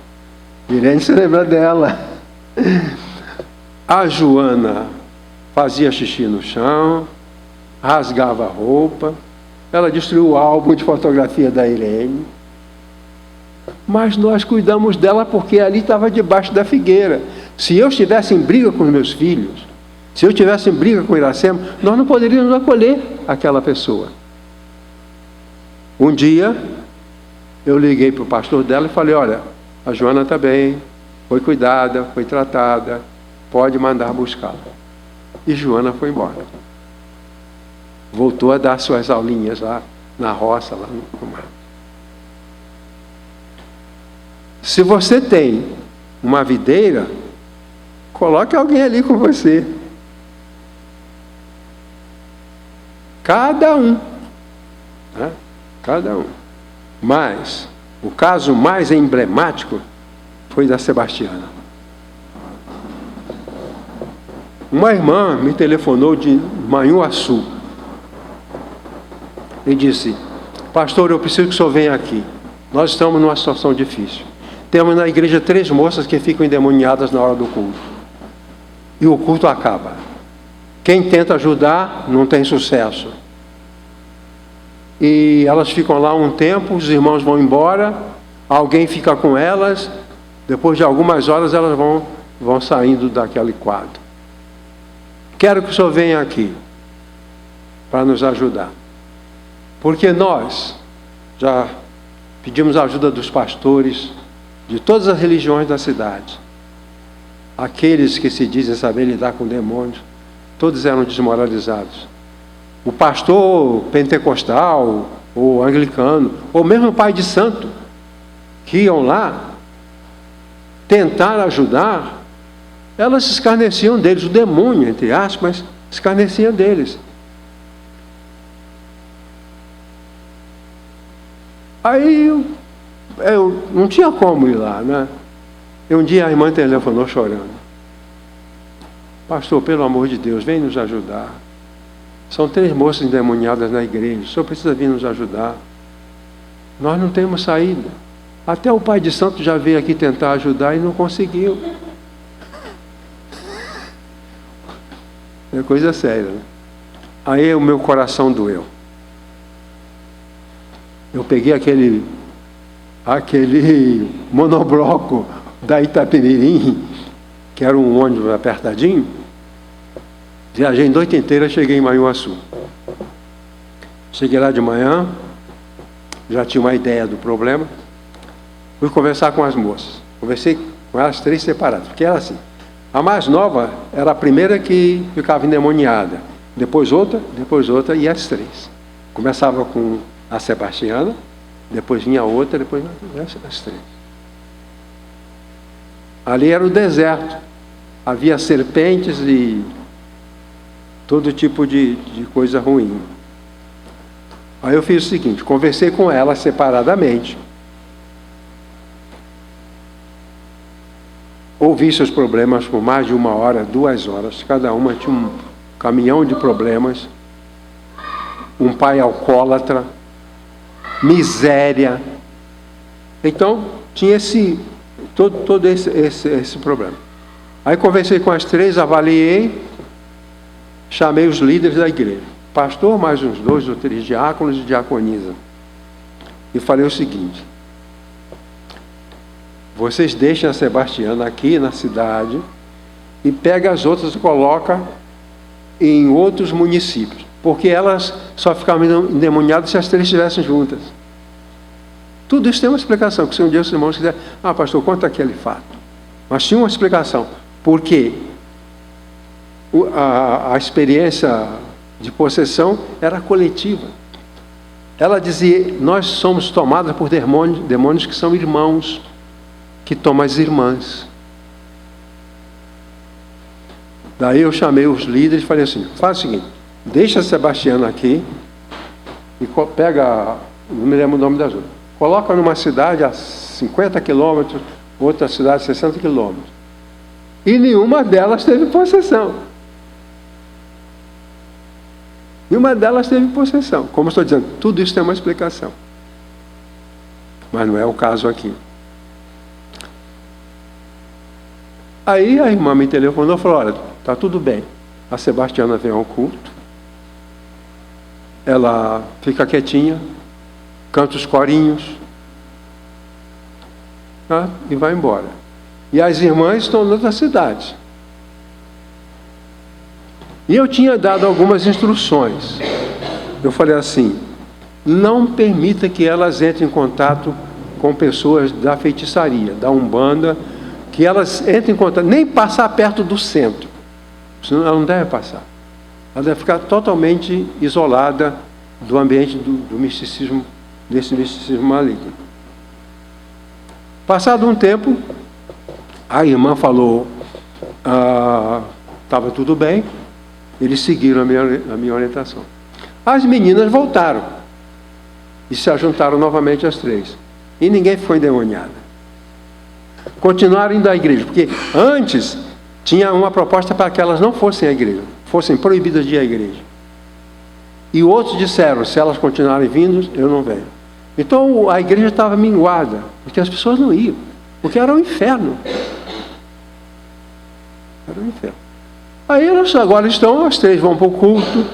Irene se lembra dela. A Joana fazia xixi no chão, rasgava a roupa, ela destruiu o álbum de fotografia da Irene. Mas nós cuidamos dela porque ali estava debaixo da figueira. Se eu estivesse em briga com os meus filhos, se eu estivesse em briga com o Iracema, nós não poderíamos acolher aquela pessoa. Um dia, eu liguei para o pastor dela e falei: olha, a Joana está bem, foi cuidada, foi tratada, pode mandar buscá-la. E Joana foi embora. Voltou a dar suas aulinhas lá na roça, lá no mar. Se você tem uma videira, coloque alguém ali com você. Cada um. Né? Cada um. Mas o caso mais emblemático foi da Sebastiana. Uma irmã me telefonou de Manhuaçu e disse: pastor, eu preciso que o senhor venha aqui. Nós estamos numa situação difícil. Temos na igreja 3 moças que ficam endemoniadas na hora do culto. E o culto acaba. Quem tenta ajudar não tem sucesso. E elas ficam lá um tempo, os irmãos vão embora, alguém fica com elas, depois de algumas horas elas vão saindo daquele quadro. Quero que o senhor venha aqui para nos ajudar. Porque nós já pedimos a ajuda dos pastores de todas as religiões da cidade. Aqueles que se dizem saber lidar com demônios, todos eram desmoralizados. O pastor pentecostal, ou anglicano, ou mesmo pai de santo, que iam lá tentar ajudar, elas se escarneciam deles. O demônio, entre aspas, escarnecia deles. Aí eu não tinha como ir lá, né? E um dia a irmã telefonou chorando. Pastor, pelo amor de Deus, vem nos ajudar. São 3 moças endemoniadas na igreja. O senhor precisa vir nos ajudar. Nós não temos saída. Até o pai de santo já veio aqui tentar ajudar e não conseguiu. É coisa séria, né? Aí o meu coração doeu. Eu peguei aquele monobloco da Itapemirim, que era um ônibus apertadinho. Viajei a noite inteira, cheguei em Manhuaçu. Cheguei lá de manhã, já tinha uma ideia do problema. Fui conversar com as moças. Conversei com elas 3 separadas, porque era assim. A mais nova era a primeira que ficava endemoniada. Depois outra e as 3. Começava com a Sebastiana, depois vinha outra, depois as 3. Ali era o deserto. Havia serpentes e todo tipo de coisa ruim. Aí eu fiz o seguinte, conversei com elas separadamente. Ouvi seus problemas por mais de 1 hora, 2 horas. Cada uma tinha um caminhão de problemas. Um pai alcoólatra. Miséria. Então, tinha todo esse problema. Aí conversei com as 3, avaliei, chamei os líderes da igreja. Pastor, mais uns 2 ou 3 diáconos e diaconisa. E falei o seguinte: vocês deixam a Sebastiana aqui na cidade e pega as outras e coloca em outros municípios. Porque elas só ficavam endemoniadas se as 3 estivessem juntas. Tudo isso tem uma explicação, que se um dia os irmãos quiserem, pastor, conta aquele fato. Mas tinha uma explicação. Porque a experiência de possessão era coletiva. Ela dizia, nós somos tomados por demônios que são irmãos, que tomam as irmãs. Daí eu chamei os líderes e falei assim, faz o seguinte, deixa a Sebastiana aqui e pega, não me lembro o nome das outras, coloca numa cidade a 50 quilômetros, outra cidade a 60 quilômetros. E nenhuma delas teve possessão. Nenhuma delas teve possessão. Como eu estou dizendo, tudo isso tem uma explicação. Mas não é o caso aqui. Aí a irmã me telefonou e falou, olha, está tudo bem. A Sebastiana vem ao culto, ela fica quietinha, canta os corinhos, tá? E vai embora. E as irmãs estão em outra cidade. E eu tinha dado algumas instruções. Eu falei assim, não permita que elas entrem em contato com pessoas da feitiçaria, da Umbanda, que elas entrem em contato, nem passar perto do centro. Senão ela não deve passar. Ela deve ficar totalmente isolada do ambiente do misticismo, desse misticismo maligno. Passado um tempo, a irmã falou, estava tudo bem, eles seguiram a minha orientação. As meninas voltaram e se ajuntaram novamente as 3. E ninguém ficou endemoniada. Continuaram indo à igreja, porque antes tinha uma proposta para que elas não fossem à igreja, fossem proibidas de ir à igreja. E outros disseram, se elas continuarem vindo, eu não venho. Então a igreja estava minguada, porque as pessoas não iam, porque era um inferno. Era um inferno. Aí elas agora estão, as 3 vão para o culto,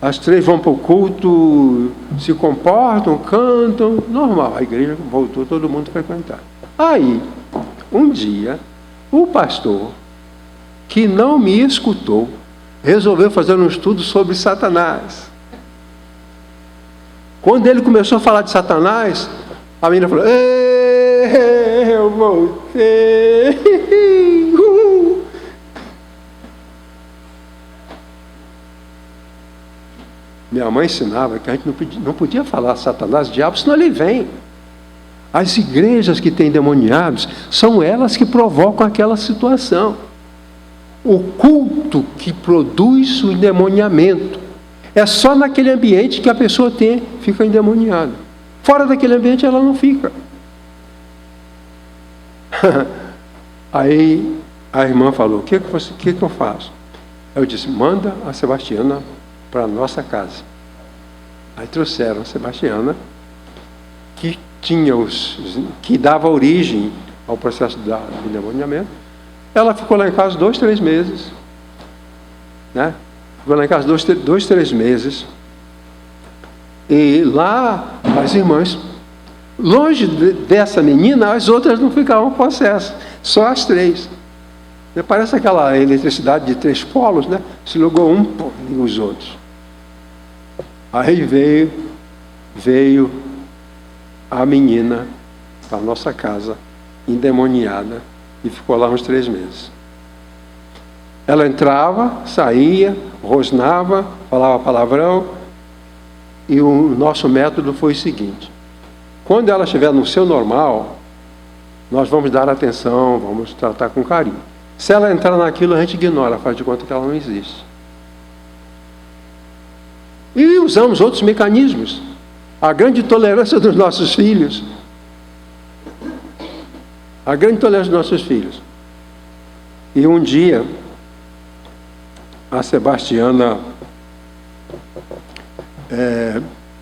as 3 vão para o culto, se comportam, cantam, normal, a igreja voltou todo mundo a frequentar. Aí, um dia, o pastor, que não me escutou, resolveu fazer um estudo sobre Satanás. Quando ele começou a falar de Satanás, a menina falou, eu voltei. Minha mãe ensinava que a gente não podia falar Satanás, diabo, senão ele vem. As igrejas que têm demoniados, são elas que provocam aquela situação. O culto que produz o endemoniamento. É só naquele ambiente que a pessoa fica endemoniada. Fora daquele ambiente ela não fica. Aí a irmã falou, o que eu faço? Eu disse, manda a Sebastiana para a nossa casa. Aí trouxeram a Sebastiana, que tinha que dava origem ao processo do endemoniamento. Ela ficou lá em casa 2, 3 meses. Né? Ficou lá em casa 2, 3 meses. E lá as irmãs, longe dessa menina, as outras não ficavam possessas, só as 3. Parece aquela eletricidade de 3 polos, né? Se ligou um, e os outros. Aí veio a menina para a nossa casa, endemoniada, e ficou lá uns 3 meses. Ela entrava, saía, rosnava, falava palavrão, e o nosso método foi o seguinte: quando ela estiver no seu normal, nós vamos dar atenção, vamos tratar com carinho. Se ela entrar naquilo, a gente ignora, faz de conta que ela não existe. E usamos outros mecanismos. A grande tolerância dos nossos filhos. A grande tolerância dos nossos filhos. E um dia, a Sebastiana,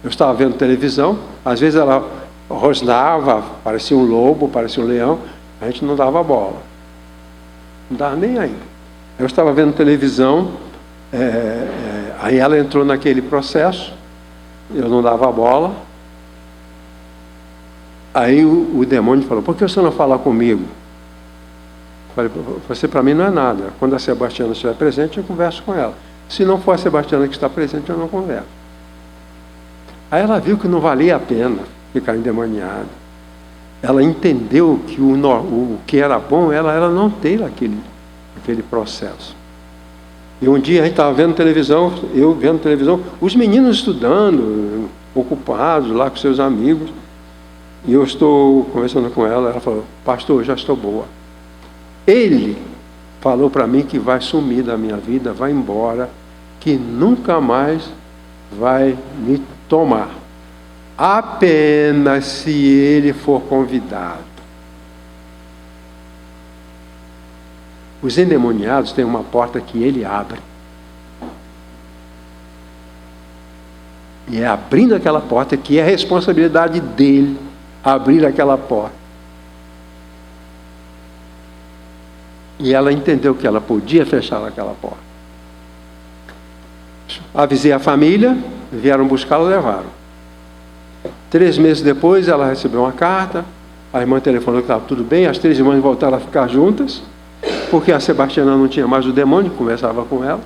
eu estava vendo televisão, às vezes ela rosnava, parecia um lobo, parecia um leão, a gente não dava bola. Não dava nem aí. Eu estava vendo televisão, aí ela entrou naquele processo, eu não dava bola. Aí o demônio falou, por que você não fala comigo? Eu falei, você para mim não é nada. Quando a Sebastiana estiver presente, eu converso com ela. Se não for a Sebastiana que está presente, eu não converso. Aí ela viu que não valia a pena ficar endemoniada. Ela entendeu que o que era bom, ela não ter aquele processo. E um dia a gente estava vendo televisão, eu vendo televisão, os meninos estudando, ocupados lá com seus amigos, e eu estou conversando com ela, ela falou, pastor, já estou boa. Ele falou para mim que vai sumir da minha vida, vai embora, que nunca mais vai me tomar. Apenas se ele for convidado. Os endemoniados têm uma porta que ele abre. E é abrindo aquela porta que é a responsabilidade dele abrir aquela porta. E ela entendeu que ela podia fechar aquela porta. Avisei a família, vieram buscá-la e levaram. 3 meses depois, ela recebeu uma carta, a irmã telefonou que estava tudo bem, as 3 irmãs voltaram a ficar juntas, porque a Sebastiana não tinha mais o demônio, conversava com ela.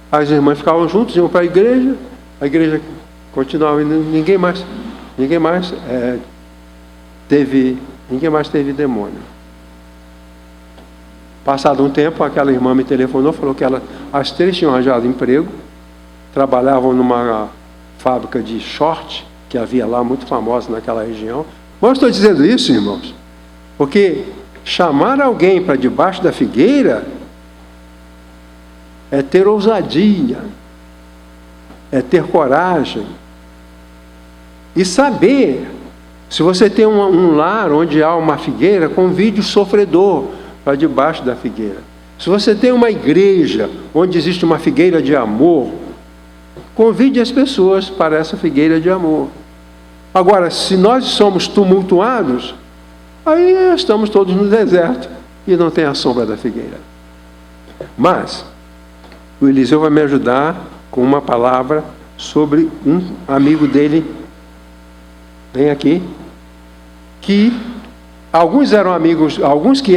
As irmãs ficavam juntas, iam para a igreja continuava indo, ninguém mais teve demônio. Passado um tempo, aquela irmã me telefonou, falou que as 3 tinham arranjado emprego, trabalhavam numa fábrica de short, que havia lá, muito famosa naquela região. Mas eu estou dizendo isso, irmãos, porque chamar alguém para debaixo da figueira é ter ousadia, é ter coragem. E saber, se você tem um lar onde há uma figueira, convide o sofredor para debaixo da figueira. Se você tem uma igreja onde existe uma figueira de amor, convide as pessoas para essa figueira de amor. Agora, se nós somos tumultuados, aí estamos todos no deserto e não tem a sombra da figueira. Mas o Eliseu vai me ajudar com uma palavra sobre um amigo dele, bem aqui, que alguns eram amigos, alguns que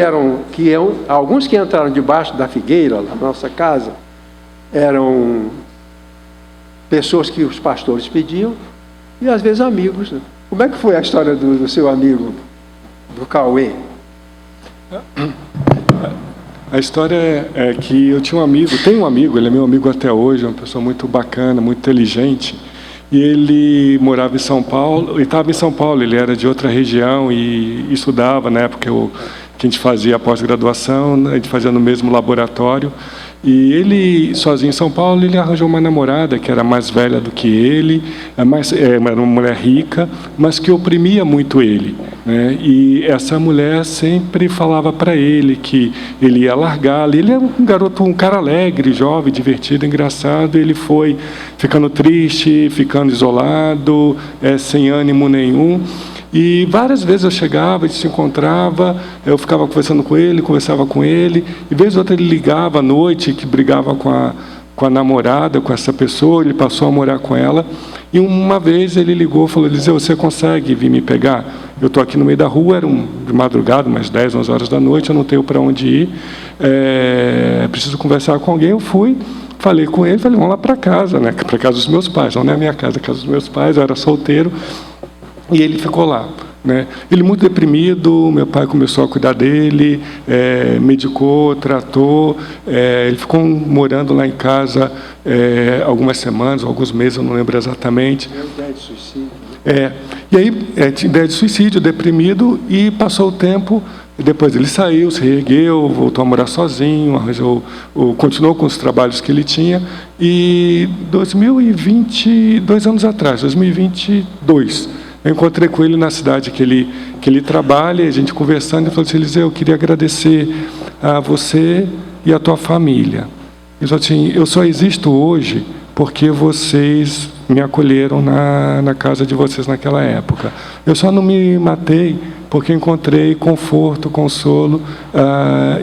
entraram debaixo da figueira, lá na nossa casa, eram pessoas que os pastores pediam, e às vezes amigos. Como é que foi a história do seu amigo, do Cauê? A história é que eu tinha tenho um amigo, ele é meu amigo até hoje, uma pessoa muito bacana, muito inteligente, e ele morava em São Paulo, ele estava em São Paulo, ele era de outra região e estudava, na época que a gente fazia a pós-graduação, a gente fazia no mesmo laboratório, E ele, sozinho em São Paulo, ele arranjou uma namorada que era mais velha do que ele, era uma mulher rica, mas que oprimia muito ele, né? E essa mulher sempre falava para ele que ele ia largá-la. Ele era um garoto, um cara alegre, jovem, divertido, engraçado. Ele foi ficando triste, ficando isolado, sem ânimo nenhum. E várias vezes eu chegava, a gente se encontrava, eu ficava conversando com ele, conversava com ele, e vez ou outra ele ligava à noite, que brigava com a namorada, com essa pessoa, ele passou a morar com ela, e uma vez ele ligou e falou: Eliseu, você consegue vir me pegar? Eu estou aqui no meio da rua, era de madrugada, umas 10, 11 horas da noite, eu não tenho para onde ir, preciso conversar com alguém. Eu fui, falei com ele, falei: vamos lá para casa, né? Para casa dos meus pais, não é a minha casa, é a casa dos meus pais, eu era solteiro. E ele ficou lá, né? Ele muito deprimido, meu pai começou a cuidar dele, medicou, tratou, ele ficou morando lá em casa algumas semanas, alguns meses, eu não lembro exatamente. Ideia de suicídio. E aí, tinha ideia de suicídio, deprimido, e passou o tempo, depois ele saiu, se reergueu, voltou a morar sozinho, continuou com os trabalhos que ele tinha, e 2 anos atrás, 2022, eu encontrei com ele na cidade que ele trabalha, a gente conversando, ele falou assim: Eliseu, eu queria agradecer a você e a tua família. Ele falou assim: eu só existo hoje porque vocês me acolheram na casa de vocês naquela época. Eu só não me matei porque encontrei conforto, consolo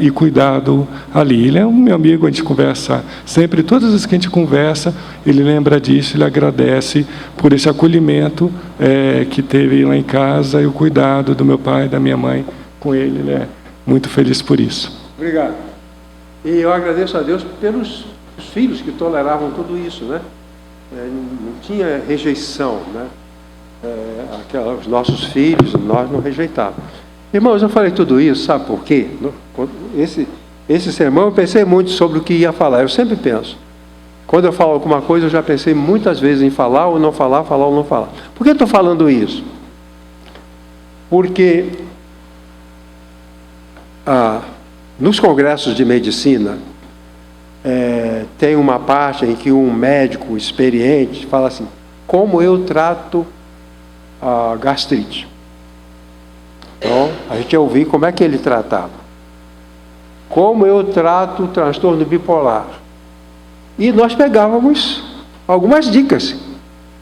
e cuidado ali. Ele é um meu amigo, a gente conversa sempre, todas as vezes que a gente conversa, ele lembra disso, ele agradece por esse acolhimento que teve lá em casa e o cuidado do meu pai e da minha mãe com ele. Ele é muito feliz por isso. Obrigado. E eu agradeço a Deus pelos filhos que toleravam tudo isso, né? Não tinha rejeição, né? Os nossos filhos, nós não rejeitávamos. Irmãos, eu falei tudo isso, sabe por quê? Esse sermão eu pensei muito sobre o que ia falar. Eu sempre penso. Quando eu falo alguma coisa, eu já pensei muitas vezes em falar ou não falar, falar ou não falar. Por que eu estou falando isso? Porque nos congressos de medicina, tem uma parte em que um médico experiente fala assim: como eu trato a gastrite? Então, a gente ia ouvir como é que ele tratava. Como eu trato o transtorno bipolar? E nós pegávamos algumas dicas,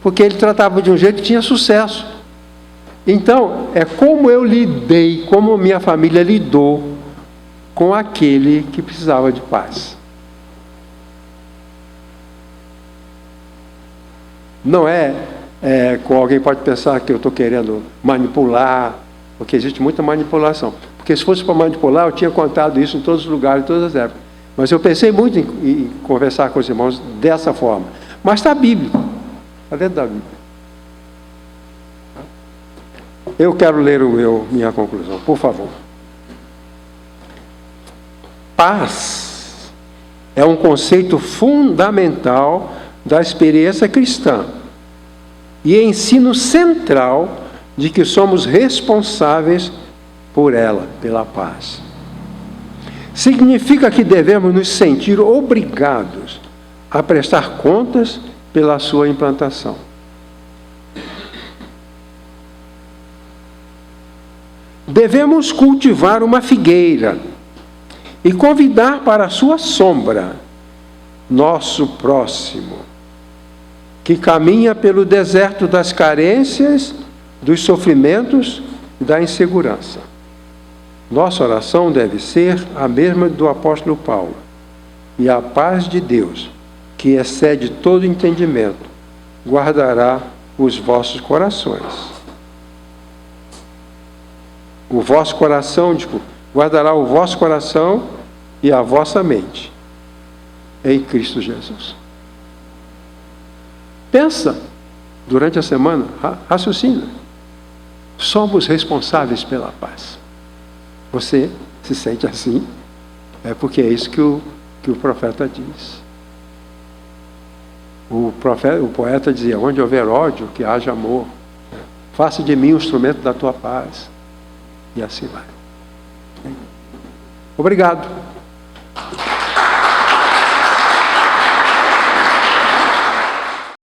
porque ele tratava de um jeito que tinha sucesso. Então, como eu lidei, como minha família lidou com aquele que precisava de paz. Não com alguém pode pensar que eu estou querendo manipular, porque existe muita manipulação. Porque se fosse para manipular, eu tinha contado isso em todos os lugares, em todas as épocas. Mas eu pensei muito em conversar com os irmãos dessa forma. Mas está bíblico. Está dentro da Bíblia. Eu quero ler minha conclusão, por favor. Paz é um conceito fundamental da experiência cristã e ensino central de que somos responsáveis por ela, pela paz. Significa que devemos nos sentir obrigados a prestar contas pela sua implantação. Devemos cultivar uma figueira e convidar para a sua sombra nosso próximo, que caminha pelo deserto das carências, dos sofrimentos e da insegurança. Nossa oração deve ser a mesma do apóstolo Paulo. E a paz de Deus, que excede todo entendimento, guardará os vossos corações. O vosso coração, guardará o vosso coração e a vossa mente em Cristo Jesus. Pensa durante a semana, raciocina. Somos responsáveis pela paz. Você se sente assim? É porque é isso que o profeta diz. O poeta dizia: onde houver ódio, que haja amor. Faça de mim um instrumento da tua paz. E assim vai. Obrigado.